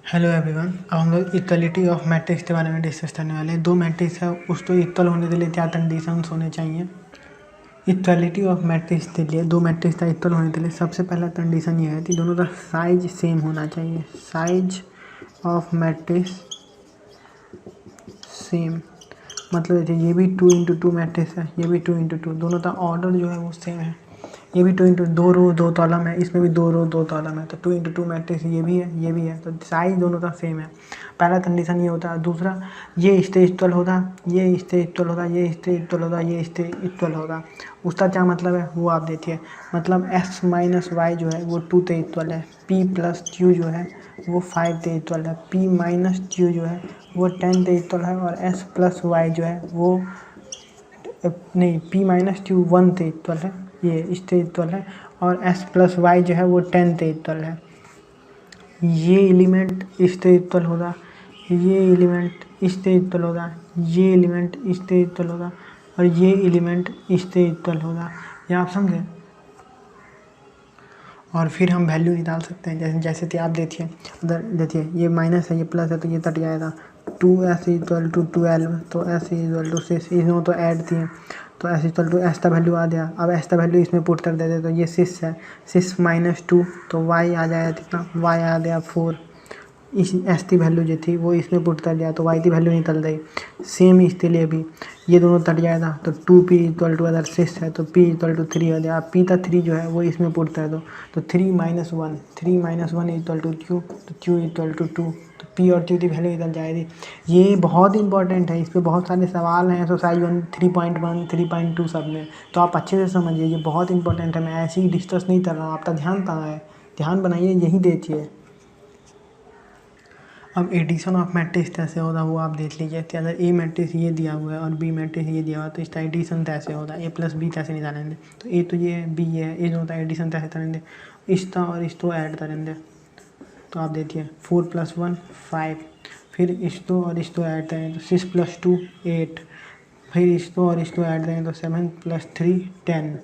Hello everyone. अब हम लोग इक्वलिटी ऑफ मैट्रिक्स के बारे में डिस्कस करने वाले हैं। दो मैट्रिक्स है, उसको इक्वल होने के लिए क्या कंडीशंस होने चाहिए। इक्वलिटी ऑफ मैट्रिक्स के लिए, दो मैट्रिक्स का इक्वल होने के लिए सबसे पहला कंडीशन ये है कि दोनों का साइज सेम होना चाहिए। साइज ऑफ मैट्रिक्स सेम, मतलब ये भी 2x2 मैट्रिक्स है, ये भी 2x2, दोनों का ऑर्डर जो है वो सेम है। ये भी 2x2, 2 रो 2 कॉलम है, इसमें भी 2 रो 2 कॉलम है, तो 2x2 मैट्रिक्स ये भी है, ये भी है, तो साइज दोनों का सेम है। पहला कंडीशन ये होता है। दूसरा, ये इससे इक्वल होता, ये इससे इक्वल होता, ये इससे इक्वल होता, ये इससे इक्वल होता। उसका क्या मतलब है वो आप देखिए। मतलब x माइनस वाई जो है वो 2 से इक्वल है, p प्लस q जो है वो 5 से इक्वल है, p माइनस q जो है वो 10 से इक्वल है, और s प्लस वाई जो है वो नहीं, p माइनस q 1 से इक्वल है, ये इससे इक्वल है, और s प्लस वाई जो है वो 10 से इक्वल है। ये एलिमेंट इससे इक्वल होगा, ये एलिमेंट इससे इक्वल होगा, ये एलिमेंट इससे इक्वल होगा, और ये एलिमेंट इससे इक्वल होगा। ये आप समझे। और फिर हम वैल्यू निकाल सकते हैं, जैसे कि आप देखिए, उधर देखिए, ये माइनस है, ये प्लस है, तो ये कट जाएगा। 2s इक्वल टू 12, तो s इक्वल टू 6, इसमें तो ऐड थी, तो s इक्वल टू s का वैल्यू आ गया। अब s का वैल्यू इसमें पुट कर देते, तो ये 6 है, 6 माइनस 2, तो y आ जाएगा कितना, y आ गया 4। इस एस की वैल्यू जो थी वो इसमें पुट कर दिया, तो वाई की वैल्यू निकल गई। सेम इसके लिए भी ये दोनों कट जाएगा, तो 2p इक्वल टू, अगर 6 है तो p इक्वल टू 3 हो जाएगा। p का 3 जो है वो इसमें पुट कर दो, तो 3 माइनस 1 इक्वल टू q, तो q इक्वल टू 2, तो p और q की वैल्यू निकल जाएगी। ये बहुत इंपॉर्टेंट है, इस पर बहुत सारे सवाल हैं एक्सरसाइज 3.1 3.2 सब में, तो आप अच्छे से समझिए, ये बहुत इंपॉर्टेंट है। मैं ऐसे ही डिस्कस नहीं कर रहा हूँ, आपका ध्यान कहाँ है, ध्यान बनाइए, यही देखिए। अब एडिशन ऑफ मैट्रिक्स कैसे होता है वो आप देख लीजिए कि अगर ए मैट्रिक्स ये दिया हुआ है और बी मैट्रिक्स ये दिया हुआ है, तो इसका एडिशन कैसे होता है। ए प्लस बी कैसे निकालेंगे, तो ए तो ये है, बी ये है, ए जो होता है एडिशन कैसे करेंगे, इसका और इसको ऐड करेंगे। तो आप देखिए 4 + 1 5, फिर इसको और इसको ऐड करें तो 6 + 2 8, फिर इसको और इसको ऐड करें तो 7 + 3 10,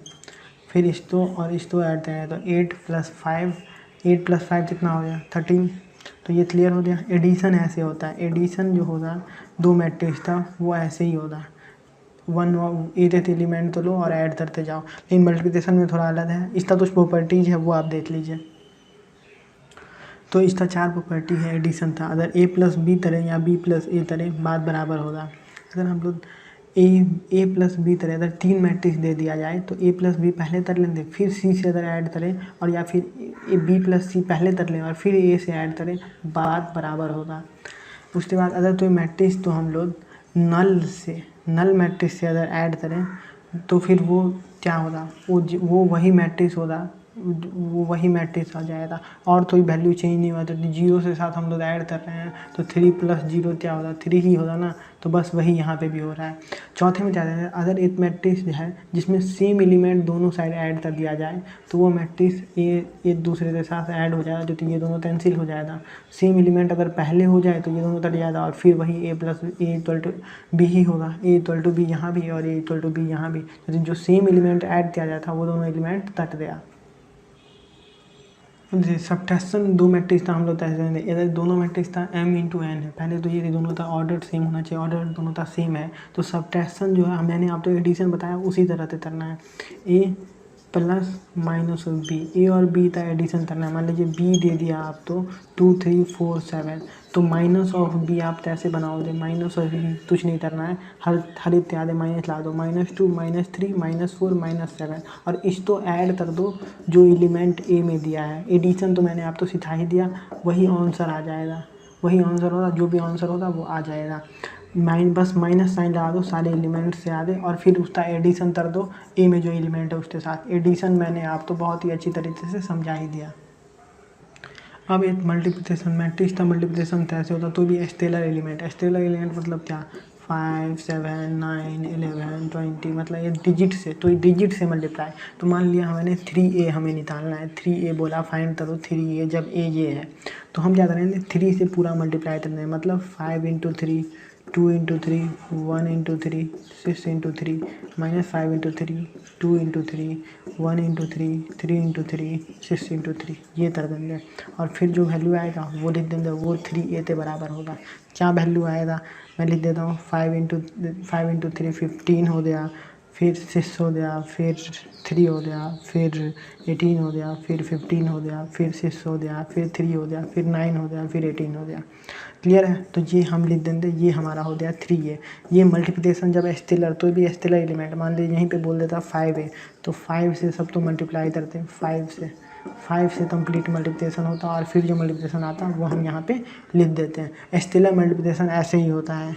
फिर इसको और इसको ऐड करें तो 8 + 5 कितना हो गया 13। तो ये क्लियर हो गया। एडिशन ऐसे होता है, एडिशन जो होगा दो मैट्रिक्स का वो ऐसे ही होगा, एक एलिमेंट तो लो और ऐड करते जाओ। लेकिन मल्टीप्लिकेशन में थोड़ा अलग है, इसका कुछ प्रॉपर्टीज है वो आप देख लीजिए। तो इसका 4 प्रॉपर्टी है एडिशन था। अगर a + b करें या b + a करें, बात बराबर होगा। अगर हम लोग a + b करें, अगर 3 मैट्रिक्स दे दिया जाए तो a + b पहले कर लेंगे, फिर c से अगर ऐड करें, और या फिर b + c पहले कर लें और फिर a से ऐड करें, बात बराबर होगा। उसके बाद अगर कोई मैट्रिक्स तो हम लोग नल मैट्रिक्स से अगर ऐड करें तो फिर वो क्या होगा, वो वही मैट्रिक्स होगा, वो वही मैट्रिक्स आ जाएगा, और कोई वैल्यू चेंज नहीं हुआ। तो जीरो से साथ हम लोग ऐड कर रहे हैं तो 3 + 0 क्या होगा, 3 ही होगा ना, तो बस वही यहाँ पे भी हो रहा है। चौथे में क्या है, अगर एक मैट्रिक्स है जिसमें सेम एलिमेंट दोनों साइड ऐड कर दिया जाए तो वो मैट्रिक्स एक दूसरे के साथ ऐड हो जाएगा, जो कि ये दोनों कैंसिल हो जाएगा। सेम एलिमेंट अगर पहले हो जाए तो ये दोनों कट जाएगा, और फिर वही a + a = b ही होगा, a = b यहाँ भी और a = b यहाँ भी, तो जो सेम एलिमेंट ऐड किया जाता था वो दोनों एलिमेंट कट गया। सब्ट्रैक्शन दो मैट्रिक्स था हम लोग तय करेंगे। अगर दोनों मैट्रिक्स था m × n है, पहले तो ये दोनों का ऑर्डर सेम होना चाहिए, ऑर्डर दोनों का सेम है, तो सब्ट्रैक्शन जो है मैंने आपको एडिशन बताया उसी तरह से करना है। a + -b, a और b का एडिशन करना है। मान लीजिए b दे दिया आप तो 2 3 4 7, तो -b आप कैसे बनाओगे, -b कुछ नहीं करना है, हर इत्यादि माइनस ला दो, -2 -3 -4 -7, और इसको ऐड कर दो जो एलिमेंट a में दिया है। एडिशन तो मैंने आपको सिखा ही दिया, वही आंसर आ जाएगा, वही आंसर होगा, जो भी आंसर होगा वो आ जाएगा। बस माइनस साइन लगा दो सारे एलिमेंट से आगे, और फिर उसका एडिशन कर दो ए में जो एलिमेंट है उसके साथ। एडिशन मैंने आपको बहुत ही अच्छी तरीके से समझा ही दिया। अब एक मल्टीप्लिकेशन मैट्रिक्स का मल्टीप्लिकेशन कैसे होता है, तो भी स्केलर एलिमेंट मतलब क्या, 5 7 9 11 20, मतलब ये डिजिट से, तो डिजिट से मल्टीप्लाई। तो मान लिया मैंने 3a हमें निकालना है, 3a बोला फाइंड करो 3a, जब a ये है तो हम क्या करेंगे 3 से पूरा मल्टीप्लाई करना है, मतलब 5 × 3 2 into 3, 1 into 3, 6 into 3, -5 into 3, 2 into 3, 1 into 3, 3 into 3, 6 into 3, ये कर देंगे। और फिर जो वैल्यू आएगा वो लिख देंगे, वो 3a के बराबर होगा। क्या वैल्यू आएगा, मैं लिख देता हूँ 5 इंटू 3 15 हो गया, फिर 6 हो गया, फिर 3 हो गया, फिर 18 हो गया, फिर 15 हो गया, फिर 6 हो गया, फिर 3 हो गया, फिर 9 हो गया, फिर 18 हो गया। क्लियर है, तो ये हम लिख देंगे, ये हमारा हो गया 3a। ये मल्टीप्लिकेशन जब स्टेलर, तो भी स्टेलर एलिमेंट मान लीजिए यहीं पे बोल देता 5a, तो 5 से सब तो मल्टीप्लाई करते हैं, 5 से कंप्लीट मल्टीप्लिकेशन होता है और फिर जो मल्टीप्लिकेशन आता है वो हम यहाँ पे लिख देते हैं। स्टेलर मल्टीप्लिकेशन ऐसे ही होता है।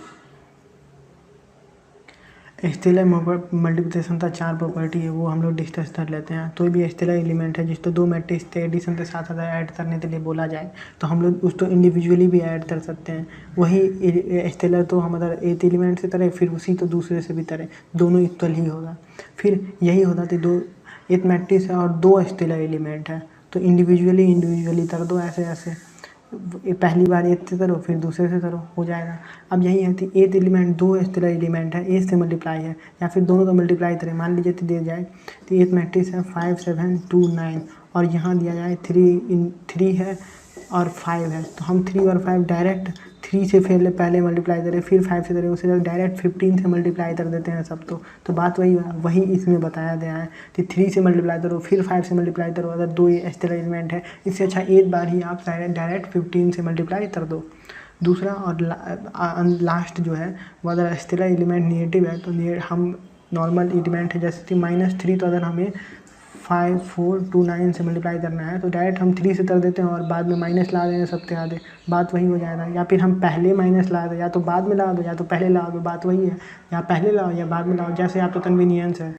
स्टेलर मल्टीप्लिकेशन का 4 प्रॉपर्टी है, वो हम लोग डिस्कस कर लेते हैं। तो भी स्टेलर एलिमेंट है जिसको 2 मैट्रिक्स के एडिशन के साथ अगर ऐड करने के लिए बोला जाए तो हम लोग उसको इंडिविजुअली भी ऐड कर सकते हैं। वही स्टेलर तो हम अगर एक एलिमेंट से करें फिर उसी तो दूसरे से भी करें, दोनों इक्वल ही होगा। फिर यही होता कि एक मैट्रिक्स है और 2 स्टेलर एलिमेंट है, तो इंडिविजुअली कर दो ऐसे पहली बार एक से करो फिर दूसरे से करो, हो जाएगा। अब यही है कि एक एलिमेंट 2 स्टेलर एलिमेंट है, ए से मल्टीप्लाई है या फिर दोनों का मल्टीप्लाई करें। मान लीजिए तो दे जाए तो एक मैट्रिक्स है 5 7 2 9 और यहाँ दिया जाए 3 है और 5 है, तो हम 3 और 5 डायरेक्ट 3 से पहले मल्टीप्लाई करें, फिर 5 से करें, उससे डायरेक्ट 15 से मल्टीप्लाई कर देते हैं सब। तो बात वही इसमें बताया गया है कि 3 से मल्टीप्लाई करो फिर 5 से मल्टीप्लाई करो। अगर 2 स्टेलर एलिमेंट है, इससे अच्छा एक बार ही आप डायरेक्ट 15 से मल्टीप्लाई कर दो। दूसरा और लास्ट जो है वो अगर स्टेलर एलिमेंट नेगेटिव है तो हम नॉर्मल एलिमेंट है जैसे कि -3, तो अगर हमें 5 4 2 9 से मल्टीप्लाई करना है तो डायरेक्ट हम 3 से कर देते हैं और बाद में माइनस ला देंगे सबके आगे, बात वही हो जाएगा। या फिर हम पहले माइनस ला दो, या तो बाद में ला दो, या तो पहले ला दो, बात वही है। या पहले लाओ या बाद में लाओ, जैसे आपका कन्वीनियंस है।